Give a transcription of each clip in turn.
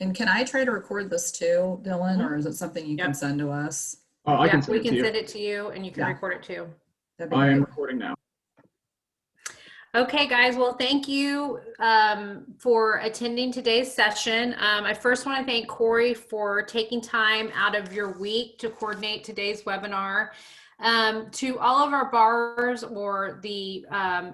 And can I try to record this too, Dylan, Mhm. or is it something you can Yep. send to us? I can Yeah, send we it to can you. send it to you and you can Yeah. record it too. That'd be I am great. recording now. Okay, guys. Well, thank you for attending today's session. I first want to thank Cori for taking time out of your week to coordinate today's webinar. To all of our borrowers or the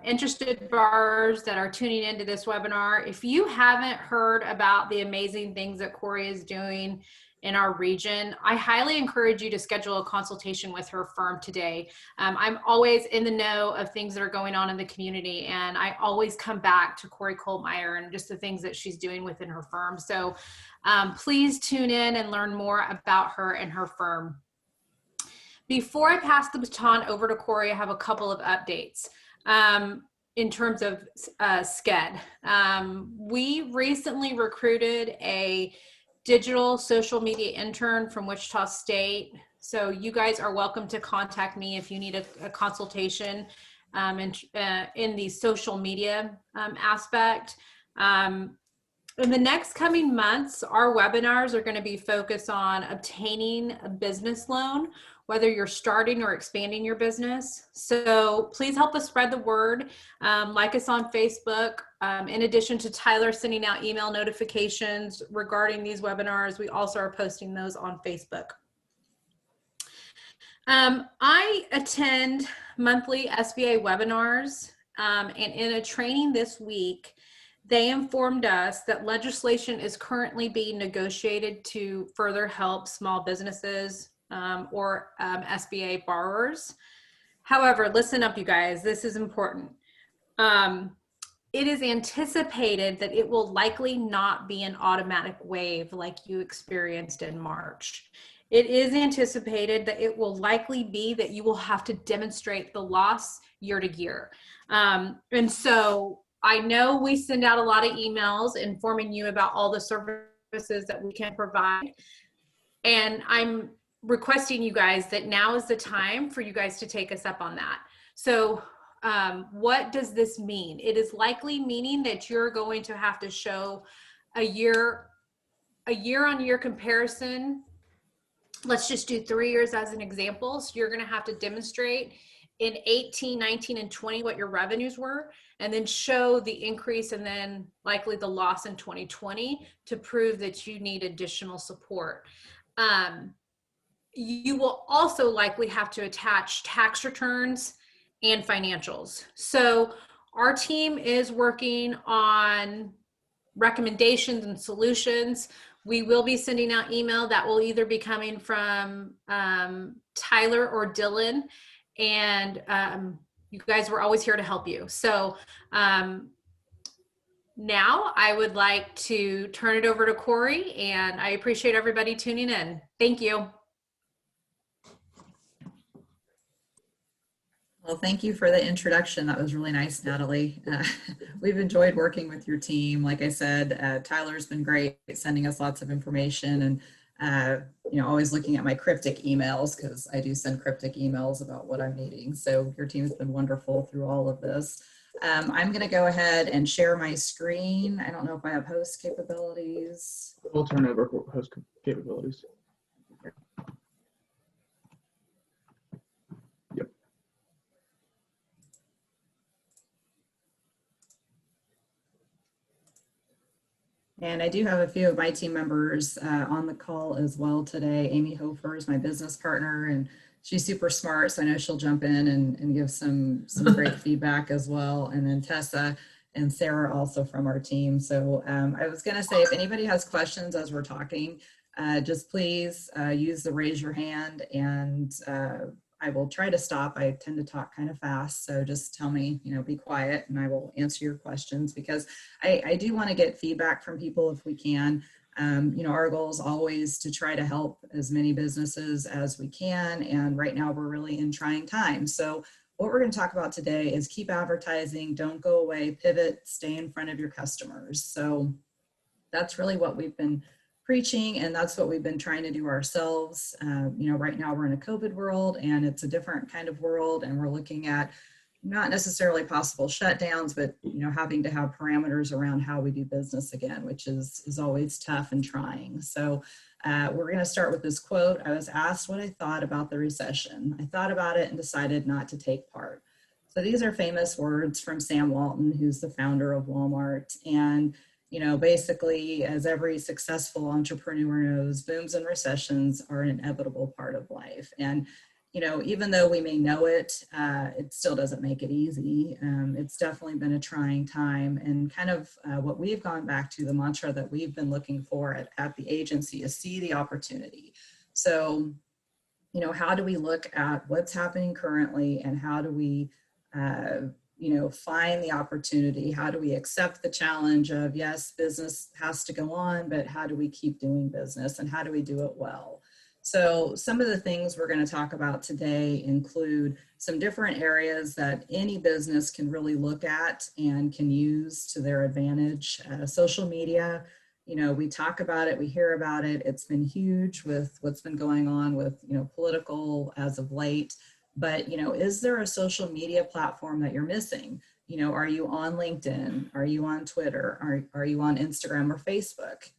interested borrowers that are tuning into this webinar, if you haven't heard about the amazing things that Cori is doing in our region, I highly encourage you to schedule a consultation with her firm today. I'm always in the know of things that are going on in the community, and I always come back to Cori Kohlmeyer and just the things that she's doing within her firm. So please tune in and learn more about her and her firm. Before I pass the baton over to Cori, I have a couple of updates. In terms of SCED, we recently recruited a digital social media intern from Wichita State. So you guys are welcome to contact me if you need a consultation in the social media aspect. In the next coming months, our webinars are going to be focused on obtaining a business loan, whether you're starting or expanding your business. So please help us spread the word. Like us on Facebook. In addition to Tyler sending out email notifications regarding these webinars, we also are posting those on Facebook. I attend monthly SBA webinars, and in a training this week, they informed us that legislation is currently being negotiated to further help small businesses or SBA borrowers. However, listen up, you guys, this is important. It is anticipated that it will likely not be an automatic waive like you experienced in March. It is anticipated that it will likely be that you will have to demonstrate the loss year to year. And so I know we send out a lot of emails informing you about all the services that we can provide. And I'm requesting you guys that now is the time for you guys to take us up on that. So what does this mean? It is likely meaning that you're going to have to show a year-on-year comparison. Let's just do 3 years as an example. So you're going to have to demonstrate in 18, 19, and 20 what your revenues were, and then show the increase and then likely the loss in 2020 to prove that you need additional support. You will also likely have to attach tax returns and financials. So our team is working on recommendations and solutions. We will be sending out email that will either be coming from Tyler or Dylan, and you guys were always here to help you. So now I would like to turn it over to Cori, and I appreciate everybody tuning in. Thank you. Well, thank you for the introduction. That was really nice, Natalie. We've enjoyed working with your team. Like I said, Tyler's been great at sending us lots of information, and always looking at my cryptic emails, because I do send cryptic emails about what I'm needing. So your team has been wonderful through all of this. I'm going to go ahead and share my screen. I don't know if I have host capabilities. We'll turn over host capabilities. And I do have a few of my team members on the call as well today. Amy Hofer is my business partner, and she's super smart, so I know she'll jump in and give some great feedback as well. And then Tessa and Sarah also from our team. So I was gonna say, if anybody has questions as we're talking, just please use the raise your hand, and I will try to stop. I tend to talk kind of fast, so just tell me, be quiet, and I will answer your questions, because I do want to get feedback from people if we can. Our goal is always to try to help as many businesses as we can, and right now we're really in trying times. So what we're going to talk about today is keep advertising, don't go away, pivot, stay in front of your customers. So that's really what we've been preaching, and that's what we've been trying to do ourselves. Right now we're in a COVID world, and it's a different kind of world, and we're looking at not necessarily possible shutdowns, but having to have parameters around how we do business again, which is always tough and trying. So we're going to start with this quote. I was asked what I thought about the recession. I thought about it and decided not to take part. So these are famous words from Sam Walton, who's the founder of Walmart. And basically, as every successful entrepreneur knows, booms and recessions are an inevitable part of life. And even though we may know it, it still doesn't make it easy. It's definitely been a trying time, and kind of what we've gone back to, the mantra that we've been looking for at the agency is see the opportunity. So, how do we look at what's happening currently, and how do we, find the opportunity? How do we accept the challenge of, yes, business has to go on, but how do we keep doing business, and how do we do it well? So some of the things we're going to talk about today include some different areas that any business can really look at and can use to their advantage. Social media, we talk about it, we hear about it. It's been huge with what's been going on with, political as of late. But, is there a social media platform that you're missing? Are you on LinkedIn? Are you on Twitter? Are you on Instagram or Facebook?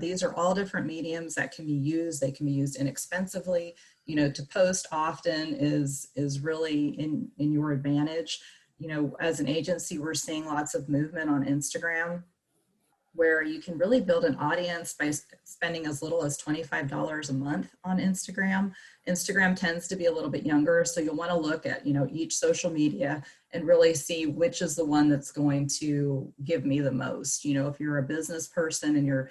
These are all different mediums that can be used. They can be used inexpensively. To post often is really in your advantage. As an agency, we're seeing lots of movement on Instagram, where you can really build an audience by spending as little as $25 a month on Instagram. Instagram tends to be a little bit younger, so you'll want to look at, each social media and really see which is the one that's going to give me the most. If you're a business person and you're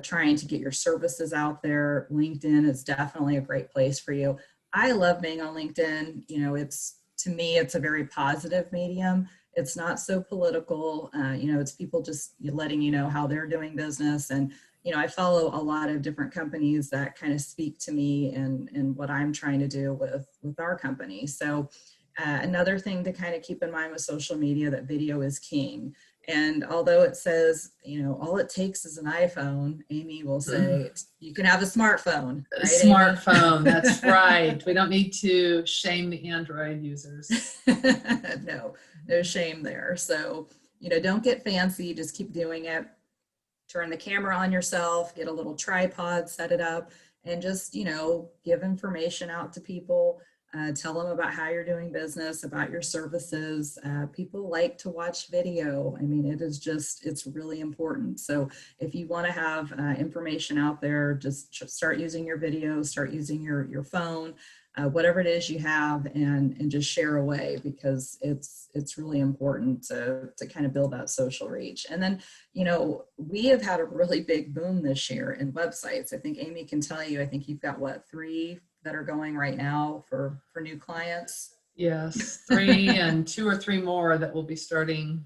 trying to get your services out there, LinkedIn is definitely a great place for you. I love being on LinkedIn. To me, it's a very positive medium. It's not so political. It's people just letting you know how they're doing business. And, I follow a lot of different companies that kind of speak to me and what I'm trying to do with our company. So another thing to kind of keep in mind with social media, that video is king. And although it says, all it takes is an iPhone, Amy will say, you can have a smartphone. Right, smartphone, that's right. We don't need to shame the Android users. No shame there. So, don't get fancy, just keep doing it. Turn the camera on yourself, get a little tripod, set it up, and just, give information out to people. Tell them about how you're doing business, about your services. People like to watch video. I mean, it's really important. So if you want to have information out there, just start using your video, start using your phone, whatever it is you have, and just share away, because it's really important to kind of build that social reach. And then, we have had a really big boom this year in websites. I think Amy can tell you, I think you've got 3 that are going right now for new clients? Yes, 3 and 2 or 3 more that will be starting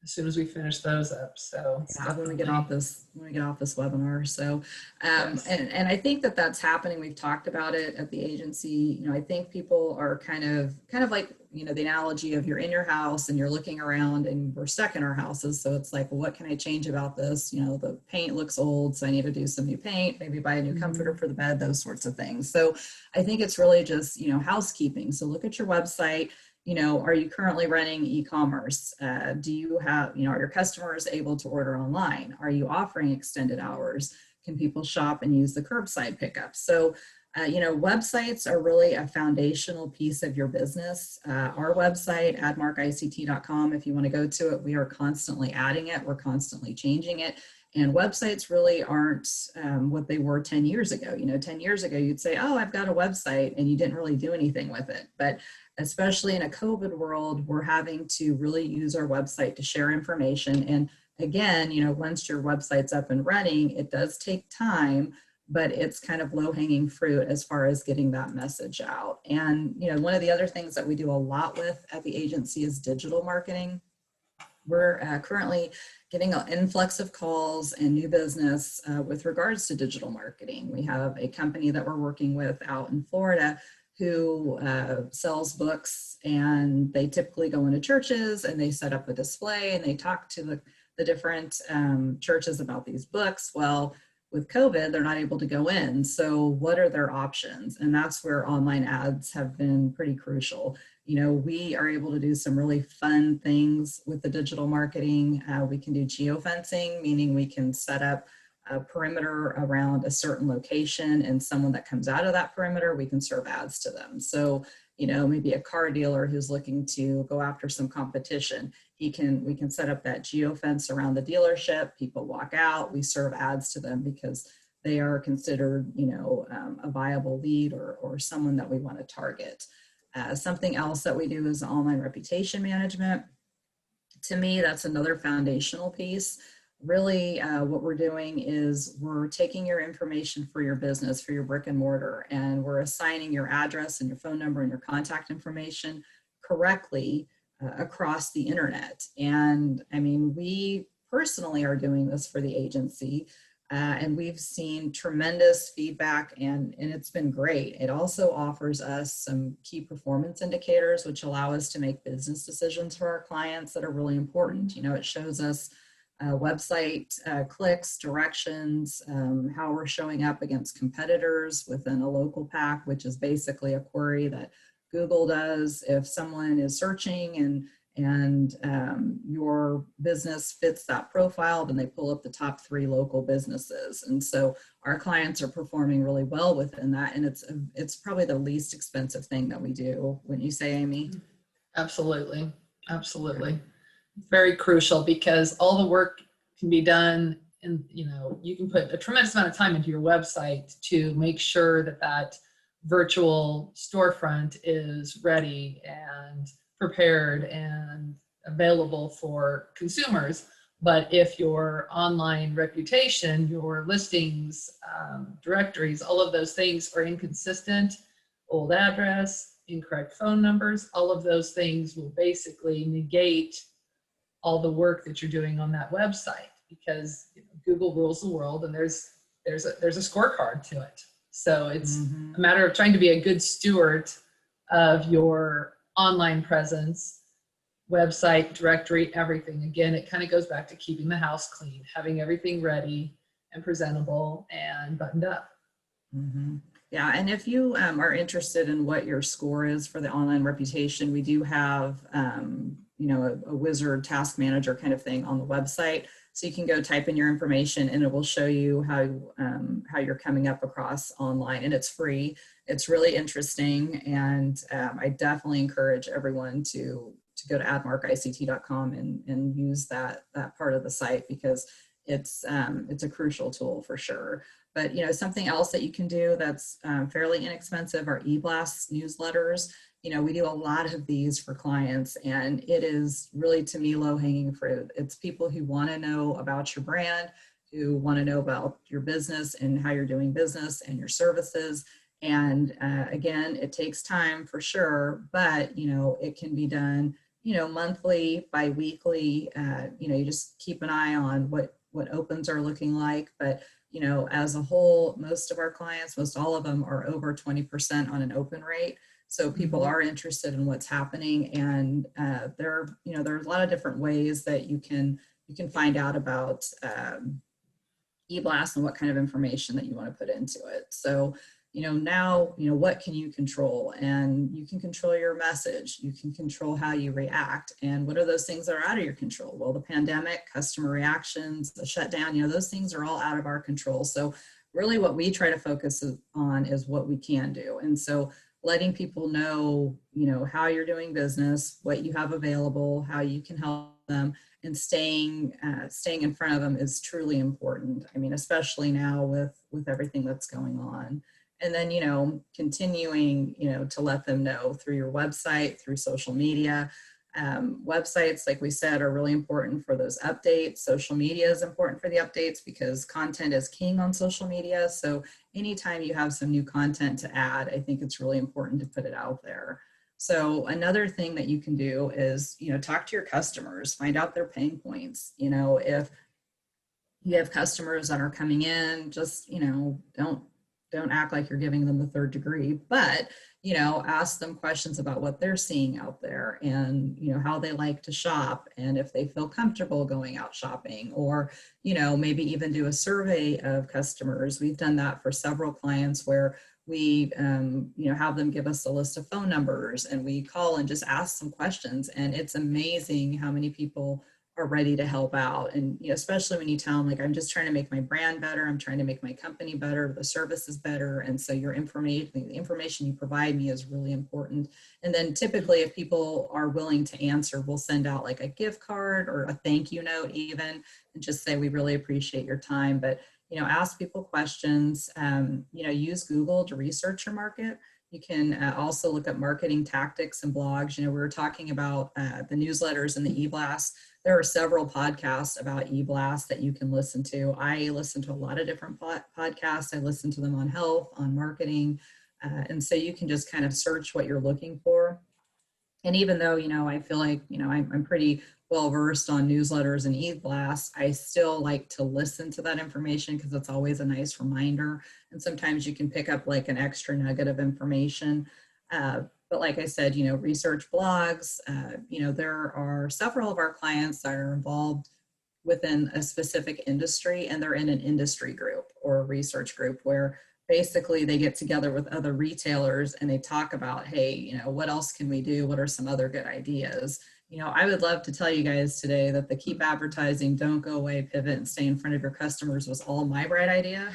as soon as we finish those up. So yeah, when we get off this webinar. So yes. and I think that's happening. We've talked about it at the agency. I think people are kind of like, the analogy of you're in your house and you're looking around, and we're stuck in our houses. So it's like, well, what can I change about this? The paint looks old, so I need to do some new paint, maybe buy a new comforter for the bed, those sorts of things. So I think it's really just, housekeeping. So look at your website. Are you currently running e-commerce? Do you have, are your customers able to order online? Are you offering extended hours? Can people shop and use the curbside pickup? So, websites are really a foundational piece of your business. Our website, admarkict.com, if you want to go to it, we are constantly adding it. We're constantly changing it. And websites really aren't what they were 10 years ago. 10 years ago, you'd say, oh, I've got a website, and you didn't really do anything with it. But especially in a COVID world, we're having to really use our website to share information. And again, once your website's up and running, it does take time, but it's kind of low-hanging fruit as far as getting that message out. And, one of the other things that we do a lot with at the agency is digital marketing. We're currently getting an influx of calls and new business with regards to digital marketing. We have a company that we're working with out in Florida who sells books, and they typically go into churches and they set up a display and they talk to the different churches about these books. Well, with COVID, they're not able to go in. So what are their options? And that's where online ads have been pretty crucial. we are able to do some really fun things with the digital marketing. We can do geofencing, meaning we can set up a perimeter around a certain location, and someone that comes out of that perimeter, we can serve ads to them. So, maybe a car dealer who's looking to go after some competition, we can set up that geofence around the dealership. People walk out, we serve ads to them because they are considered, a viable lead or someone that we want to target. Something else that we do is online reputation management. To me, that's another foundational piece. Really, what we're doing is we're taking your information for your business, for your brick and mortar, and we're assigning your address and your phone number and your contact information correctly across the internet. And I mean, we personally are doing this for the agency. And we've seen tremendous feedback, and it's been great. It also offers us some key performance indicators, which allow us to make business decisions for our clients that are really important. It shows us website clicks, directions, how we're showing up against competitors within a local pack, which is basically a query that Google does. If someone is searching and your business fits that profile, then they pull up the top 3 local businesses. And so our clients are performing really well within that. And it's probably the least expensive thing that we do, wouldn't you say, Amy? Absolutely. Absolutely. Very crucial, because all the work can be done, and you can put a tremendous amount of time into your website to make sure that virtual storefront is ready and prepared and available for consumers. But if your online reputation, your listings, directories, all of those things are inconsistent, old address, incorrect phone numbers, all of those things will basically negate all the work that you're doing on that website, because Google rules the world, and there's a scorecard to it. So it's a matter of trying to be a good steward of your online presence, website, directory, everything. Again, it kind of goes back to keeping the house clean, having everything ready and presentable and buttoned up. Yeah, and if you are interested in what your score is for the online reputation, we do have a wizard task manager kind of thing on the website. So you can go type in your information, and it will show you how you're coming up across online, and it's free. It's really interesting, and I definitely encourage everyone to go to admarkict.com and use that part of the site, because it's a crucial tool for sure. But something else that you can do that's fairly inexpensive are e-blasts newsletters. We do a lot of these for clients, and it is really, to me, low-hanging fruit. It's people who want to know about your brand, who want to know about your business and how you're doing business and your services. And again, it takes time for sure, but it can be done monthly, bi-weekly. You just keep an eye on what opens are looking like. But as a whole, most of our clients, most all of them, are over 20% on an open rate. So people are interested in what's happening, and there's a lot of different ways that you can find out about e-blast and what kind of information that you want to put into it. So now what can you control? And you can control your message, you can control how you react. And what are those things that are out of your control? Well, the pandemic, customer reactions, the shutdown, those things are all out of our control. So really what we try to focus on is what we can do. And so letting people know, how you're doing business, what you have available, how you can help them, and staying in front of them is truly important. I mean, especially now with everything that's going on. And then, continuing, to let them know through your website, through social media. Websites, like we said, are really important for those updates. Social media is important for the updates because content is king on social media. So anytime you have some new content to add, I think it's really important to put it out there. So another thing that you can do is, talk to your customers, find out their pain points. If you have customers that are coming in, just, don't act like you're giving them the third degree, but, ask them questions about what they're seeing out there and, how they like to shop, and if they feel comfortable going out shopping, or, maybe even do a survey of customers. We've done that for several clients where we, have them give us a list of phone numbers, and we call and just ask some questions. And it's amazing how many people are ready to help out. And, especially when you tell them, like, I'm just trying to make my brand better. I'm trying to make my company better. The service is better. And so the information you provide me is really important. And then typically, if people are willing to answer, we'll send out like a gift card or a thank you note even, and just say, we really appreciate your time. But, ask people questions, use Google to research your market. You can also look at marketing tactics and blogs. We were talking about the newsletters and the e-blasts. There are several podcasts about e-blasts that you can listen to. I listen to a lot of different podcasts. I listen to them on health, on marketing. And so you can just kind of search what you're looking for. And even though, I feel like, I'm pretty well versed on newsletters and e-blasts, I still like to listen to that information because it's always a nice reminder. And sometimes you can pick up like an extra nugget of information. But like I said, research blogs, there are several of our clients that are involved within a specific industry, and they're in an industry group or a research group where basically they get together with other retailers and they talk about, hey, what else can we do? What are some other good ideas? I would love to tell you guys today that the keep advertising, don't go away, pivot and stay in front of your customers was all my bright idea.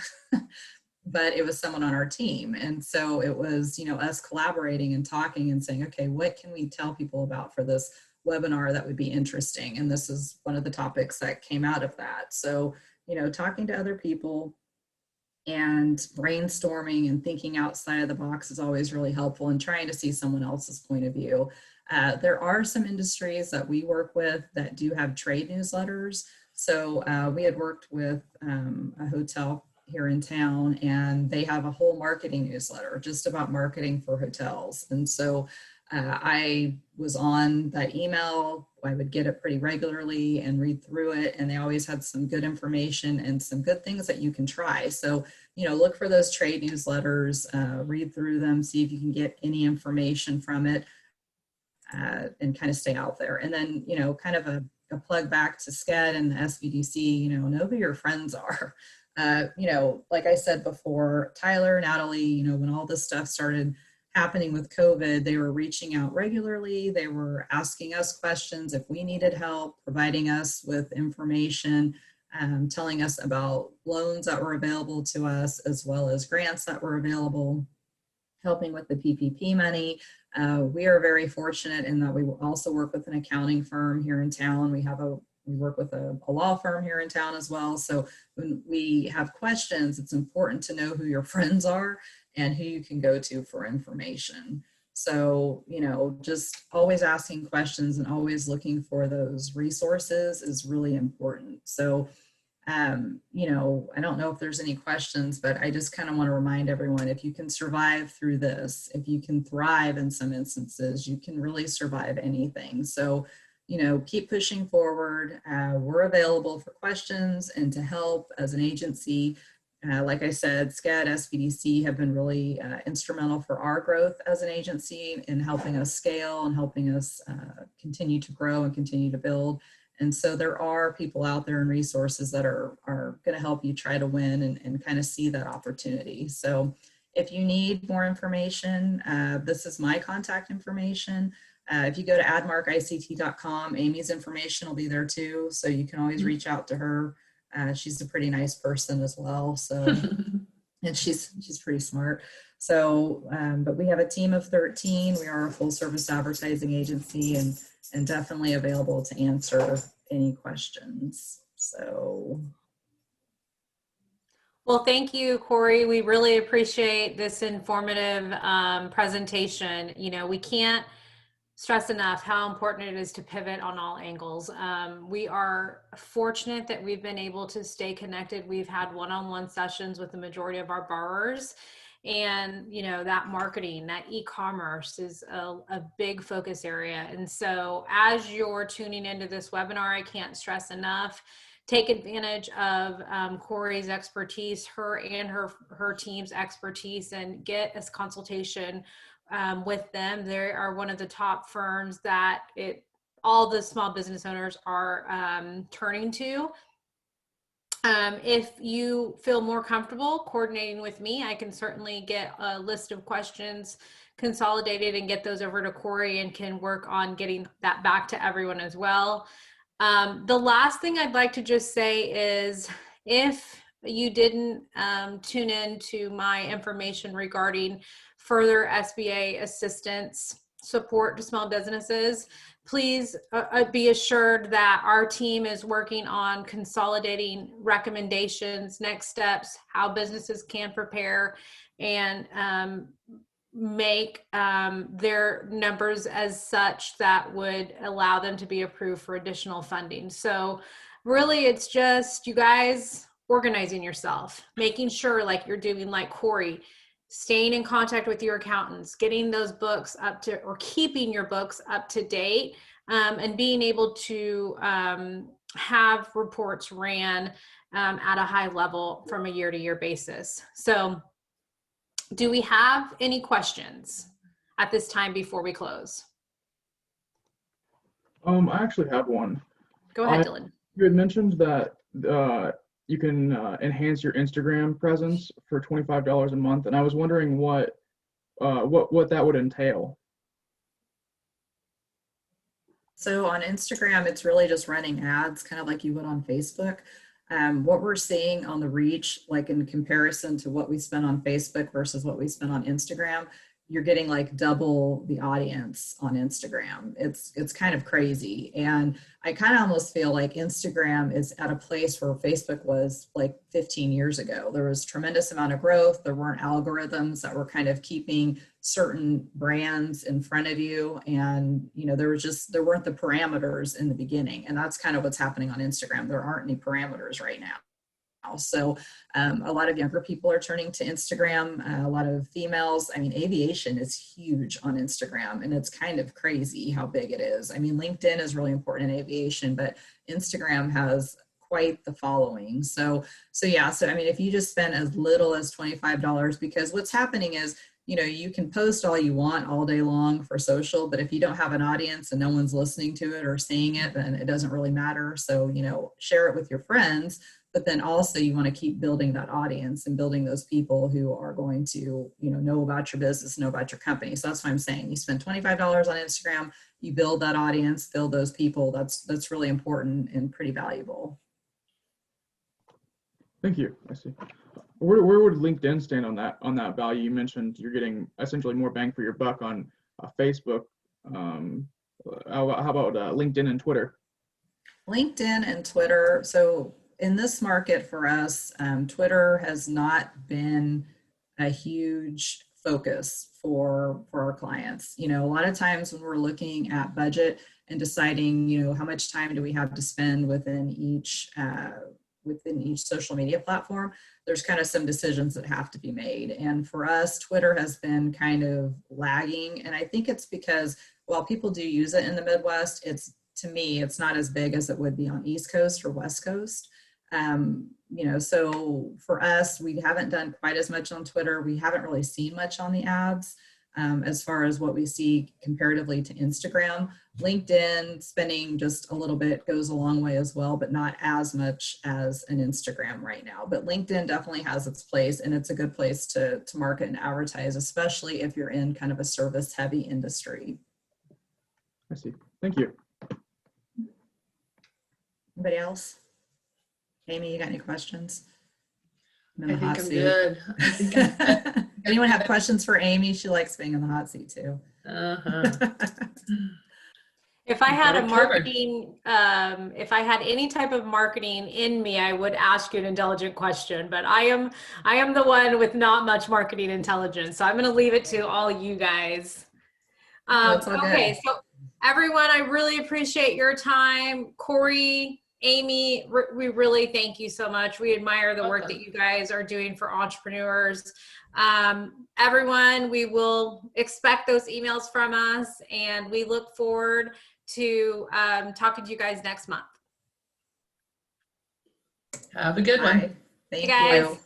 But it was someone on our team. And so it was, us collaborating and talking and saying, okay, what can we tell people about for this webinar that would be interesting? And this is one of the topics that came out of that. So, talking to other people and brainstorming and thinking outside of the box is always really helpful, and trying to see someone else's point of view. There are some industries that we work with that do have trade newsletters. So we had worked with a hotel here in town, and they have a whole marketing newsletter just about marketing for hotels. And so I was on that email. I would get it pretty regularly and read through it, and they always had some good information and some good things that you can try. So, look for those trade newsletters, read through them, see if you can get any information from it, and kind of stay out there. And then, kind of a plug back to SCED and the SBDC, know who your friends are. Like I said before, Tyler, Natalie, when all this stuff started happening with COVID, they were reaching out regularly. They were asking us questions if we needed help, providing us with information, telling us about loans that were available to us, as well as grants that were available, helping with the PPP money. We are very fortunate in that we also work with an accounting firm here in town. We work with a law firm here in town as well. So when we have questions, it's important to know who your friends are and who you can go to for information. So, just always asking questions and always looking for those resources is really important. So, I don't know if there's any questions, but I just kind of want to remind everyone, if you can survive through this, if you can thrive in some instances, you can really survive anything. So, keep pushing forward. We're available for questions and to help as an agency. Like I said, SCED, SBDC have been really instrumental for our growth as an agency in helping us scale and helping us continue to grow and continue to build. And so there are people out there and resources that are going to help you try to win and kind of see that opportunity. So if you need more information, this is my contact information. If you go to admarkict.com, Amy's information will be there too. So you can always reach out to her. She's a pretty nice person as well. So, and she's pretty smart. So, but we have a team of 13. We are a full service advertising agency and definitely available to answer any questions. So. Well, thank you, Cori. We really appreciate this informative presentation. We can't stress enough how important it is to pivot on all angles. We are fortunate that we've been able to stay connected. We've had one-on-one sessions with the majority of our borrowers, and that marketing, that e-commerce is a big focus area. And so as you're tuning into this webinar, I can't stress enough, take advantage of Cori's expertise, her and her team's expertise, and get a consultation with them. They are one of the top firms that all the small business owners are turning to. If you feel more comfortable coordinating with me, I can certainly get a list of questions consolidated and get those over to Cori, and can work on getting that back to everyone as well. The last thing I'd like to just say is, if you didn't tune in to my information regarding further SBA assistance support to small businesses, please be assured that our team is working on consolidating recommendations, next steps, how businesses can prepare and make their numbers as such that would allow them to be approved for additional funding. So really, it's just you guys organizing yourself, making sure, like you're doing, like Cori, staying in contact with your accountants, getting those books up to, or keeping your books up to date, and being able to have reports ran at a high level from a year-to-year basis. So do we have any questions at this time before we close? I actually have one. Go ahead, Dylan. You had mentioned that you can enhance your Instagram presence for $25 a month, and I was wondering what that would entail. So on Instagram, it's really just running ads, kind of like you would on Facebook. What we're seeing on the reach, like in comparison to what we spend on Facebook versus what we spend on Instagram, you're getting like double the audience on Instagram. It's kind of crazy. And I kind of almost feel like Instagram is at a place where Facebook was like 15 years ago. There was tremendous amount of growth. There weren't algorithms that were kind of keeping certain brands in front of you. And, you know, there weren't the parameters in the beginning. And that's kind of what's happening on Instagram. There aren't any parameters right now. So a lot of younger people are turning to Instagram, a lot of females. I mean, aviation is huge on Instagram, and it's kind of crazy how big it is. I mean, LinkedIn is really important in aviation, but Instagram has quite the following. So yeah, so I mean, if you just spend as little as $25, because what's happening is, you know, you can post all you want all day long for social, but if you don't have an audience and no one's listening to it or seeing it, then it doesn't really matter. So, you know, share it with your friends, but then also you want to keep building that audience and building those people who are going to, you know about your business, know about your company. So that's what I'm saying. You spend $25 on Instagram, you build that audience, build those people. That's really important and pretty valuable. Thank you. I see. Where would LinkedIn stand on that value? You mentioned you're getting essentially more bang for your buck on Facebook. How about LinkedIn and Twitter? LinkedIn and Twitter. So in this market for us, Twitter has not been a huge focus for our clients. You know, a lot of times when we're looking at budget and deciding, you know, how much time do we have to spend within each social media platform, there's kind of some decisions that have to be made. And for us, Twitter has been kind of lagging. And I think it's because while people do use it in the Midwest, to me, it's not as big as it would be on East Coast or West Coast. You know, so for us, we haven't done quite as much on Twitter. We haven't really seen much on the ads as far as what we see comparatively to Instagram. LinkedIn, spending just a little bit goes a long way as well, but not as much as an Instagram right now. But LinkedIn definitely has its place, and it's a good place to market and advertise, especially if you're in kind of a service heavy industry. I see. Thank you. Anybody else? Amy, you got any questions? I think I'm good. I think Anyone have questions for Amy? She likes being in the hot seat too. If I had if I had any type of marketing in me, I would ask you an intelligent question, but I am the one with not much marketing intelligence. So I'm going to leave it to all you guys. Okay. So everyone, I really appreciate your time. Cori, Amy, we really thank you so much. We admire the work that you guys are doing for entrepreneurs. Everyone, we will expect those emails from us, and we look forward to talking to you guys next month. Have a good one. Thank you guys. you.